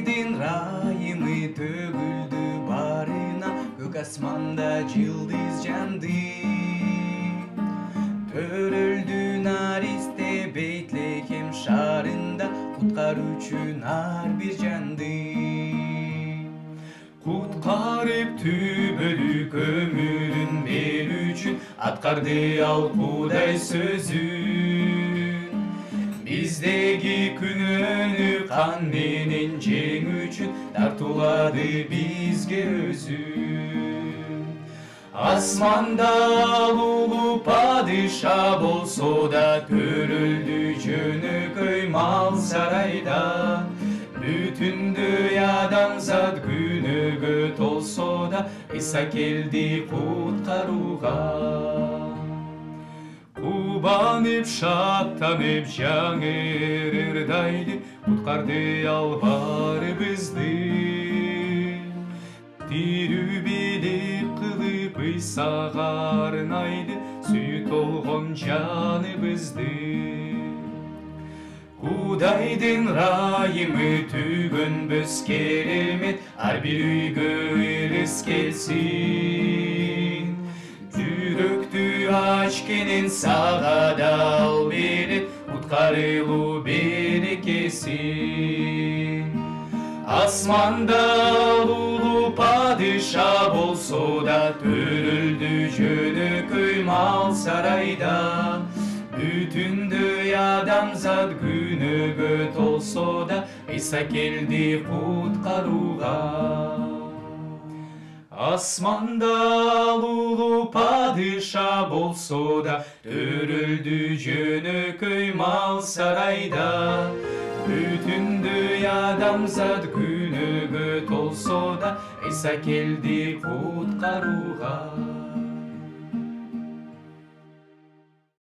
Кудайдын райымы төгүлдү барына, көк асманда жылдыз жанды. Төрөлдү наристе Бейтлехем шаарында, куткарүүчүн ар бир жанды. Куткарып түбөлүк өмүрүн берүүчүн аткарды ал Кудай сөзүн. Биздеги күнөөнү кан менен жеңүүчүн тартуулады бизге өзүн. Асманда улуу падыша болсо да, төрөлдү жөнөкөй мал сарайда. Бүтүндөй адамзат күнөөгө толсо да, Иса келди куткарууга. Кубанып, шаттанып, жаңырырдайды, куткарды ал баарыбызды. Тирүү билип кылып Исага арнайды, сүйүү толгон жаныбызды. Кудайдын райымы түгөнбөс керемет, ар бир үйгө ырыс келсин. Жүрөктү ачкенен сага да ал берет, куткарылуу берекесин. Асманда улуу падыша болсо да, төрөлдү жөнөкөй мал сарайда. Бүтүндөй адамзат күнөөгө толсо да, Иса келди куткарууга. Асманда улуу падыша болсо да, төрөлдү жөнөкөй мал сарайда. Бүтүндөй адамзат күнөөгө толсо да, Иса келди куткарууга.